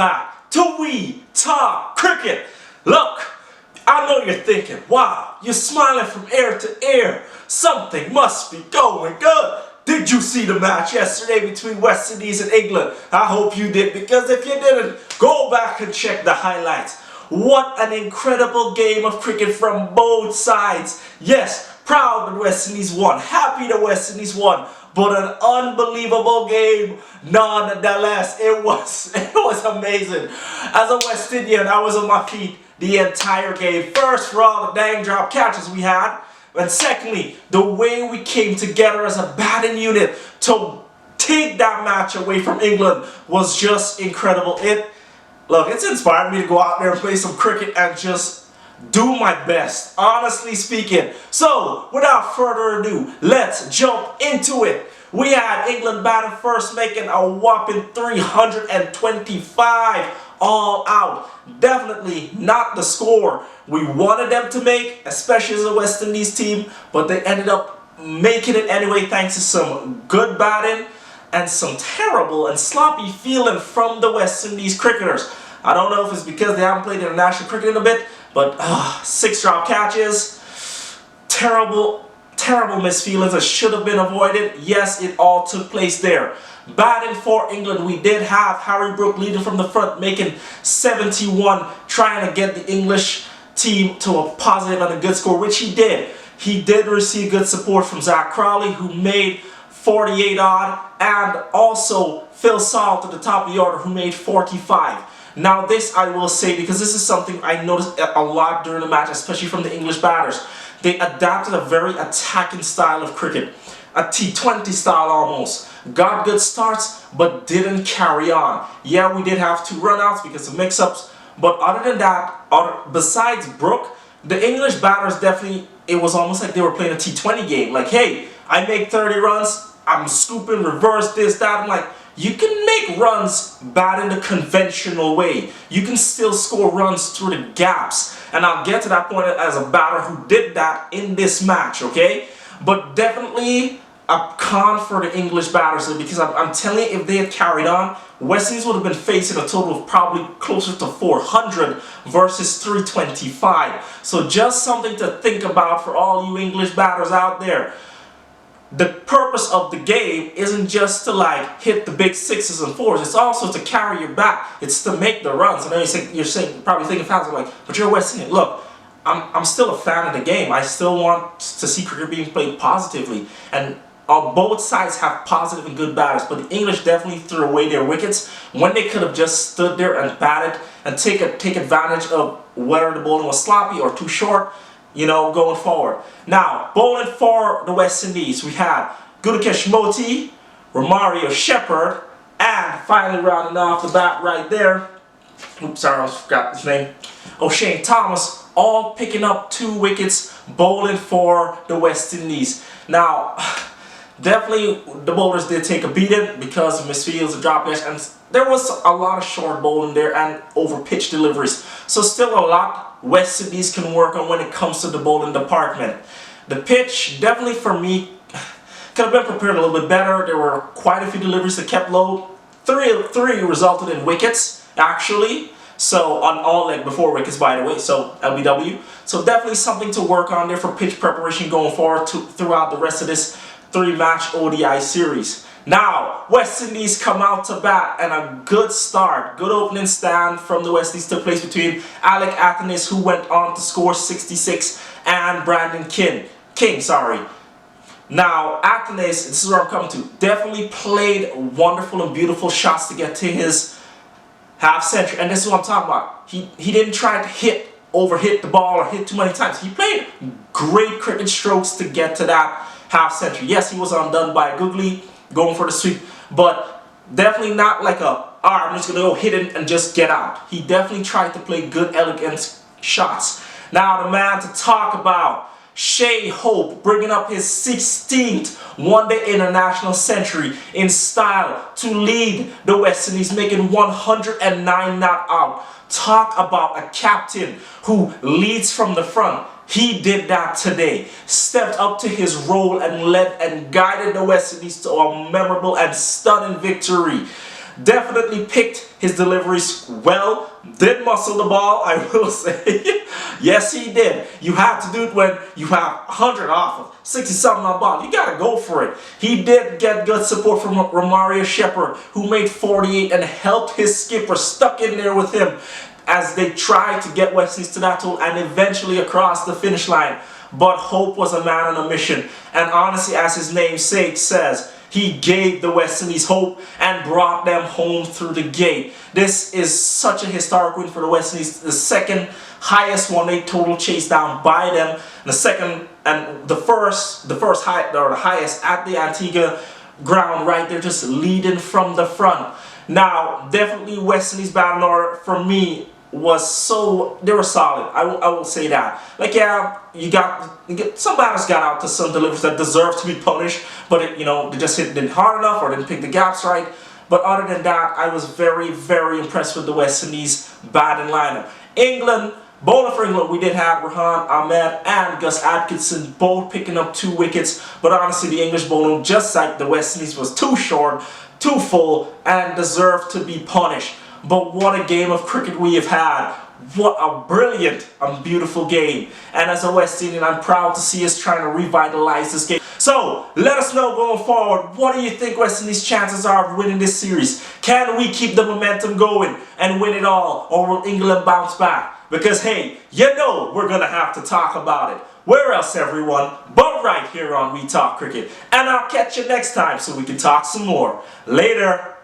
back to We Talk Cricket. Look, I know you're thinking, wow, you're smiling from ear to ear. Something must be going good. Did you see the match yesterday between West Indies and England? I hope you did, because if you didn't, go back and check the highlights. What an incredible game of cricket from both sides. Yes, proud that West Indies won. Happy that West Indies won. But an unbelievable game nonetheless. It was amazing. As a West Indian, I was on my feet the entire game. First, for all the dang drop catches we had. And secondly, the way we came together as a batting unit to take that match away from England was just incredible. It's inspired me to go out there and play some cricket and just do my best, honestly speaking. So, without further ado, let's jump into it. We had England batting first, making a whopping 325 all out. Definitely not the score we wanted them to make, especially as a West Indies team, but they ended up making it anyway thanks to some good batting and some terrible and sloppy fielding from the West Indies cricketers. I don't know if it's because they haven't played international cricket in a bit, but 6 drop catches, terrible misfeelings that should have been avoided. Yes, it all took place there. Batting for England, we did have Harry Brook leading from the front, making 71, trying to get the English team to a positive and a good score, which he did. He did receive good support from Zach Crowley, who made 48 odd, and also Phil Salt at the top of the order, who made 45. Now this I will say, because this is something I noticed a lot during the match, especially from the English batters. They adapted a very attacking style of cricket, a T20 style almost. Got good starts, but didn't carry on. Yeah, we did have 2 run-outs because of mix-ups, but other than that, besides Brook, the English batters definitely, it was almost like they were playing a T20 game. Like, hey, I make 30 runs, I'm scooping, reverse, this, that. I'm like, you can make runs batting the conventional way. You can still score runs through the gaps. And I'll get to that point as a batter who did that in this match, okay? But definitely a con for the English batters, because I'm telling you, if they had carried on, West Indies would have been facing a total of probably closer to 400 versus 325. So just something to think about for all you English batters out there. The purpose of the game isn't just to like hit the big 6s and 4s. It's also to carry your bat. It's to make the runs. And then you're probably thinking fans are like, but you're a West Indian. Look, I'm still a fan of the game. I still want to see cricket being played positively. And both sides have positive and good batters, but the English definitely threw away their wickets when they could have just stood there and batted and take advantage of whether the bowling was sloppy or too short, you know, going forward. Now, bowling for the West Indies, we had Gudakesh Moti, Romario Shepherd, and finally rounding off the bat right there, oops, sorry, I forgot his name, O'Shane Thomas, all picking up 2 wickets, bowling for the West Indies. Now, definitely the bowlers did take a beating because of misfields and drop catch, and there was a lot of short bowling there and over pitch deliveries. So still a lot West Indies can work on when it comes to the bowling department. The pitch, definitely for me, could have been prepared a little bit better. There were quite a few deliveries that kept low. 3 resulted in wickets, actually. So on all, like before wickets, by the way, so LBW. So definitely something to work on there for pitch preparation going forward throughout the rest of this 3-match ODI series. Now, West Indies come out to bat, and a good start, good opening stand from the West Indies took place between Alec Athenis, who went on to score 66, and Brandon King. Now, Athenis, this is where I'm coming to, definitely played wonderful and beautiful shots to get to his half century, and this is what I'm talking about. He didn't try to overhit the ball or hit too many times. He played great cricket strokes to get to that half century. Yes, he was undone by Googly going for the sweep, but definitely not like I'm just gonna go hit it and just get out. He definitely tried to play good, elegant shots. Now the man to talk about, Shai Hope, bringing up his 16th one-day international century in style to lead the West Indies, making 109 not out. Talk about a captain who leads from the front. He did that today. Stepped up to his role and led and guided the West Indies to a memorable and stunning victory. Definitely picked his deliveries well, did muscle the ball, I will say. Yes, he did. You have to do it when you have 100 off of 60-something on ball. You got to go for it. He did get good support from Romario Shepherd, who made 48 and helped his skipper, stuck in there with him as they tried to get West Indies to that total and eventually across the finish line. But Hope was a man on a mission, and honestly, as his namesake says, he gave the West Indies hope and brought them home through the gate. This is such a historic win for the West Indies, the second highest 1-8 total chased down by them, the second and the first high, or the highest at the Antigua ground right there, just leading from the front. Now, definitely West Indies batting order for me was they were solid. I will say that. Like, yeah, some batters got out to some deliveries that deserve to be punished, but they just didn't hard enough or didn't pick the gaps right. But other than that, I was very, very impressed with the West Indies batting lineup. England, bowling for England, we did have Rehan Ahmed and Gus Atkinson both picking up 2 wickets, but honestly, the English bowling, just like the West Indies, was too short, too full, and deserved to be punished. But what a game of cricket we have had. What a brilliant and beautiful game. And as a West Indian, I'm proud to see us trying to revitalize this game. So, let us know going forward, what do you think West Indies' chances are of winning this series? Can we keep the momentum going and win it all? Or will England bounce back? Because hey, we're going to have to talk about it. Where else, everyone, but right here on We Talk Cricket. And I'll catch you next time so we can talk some more. Later.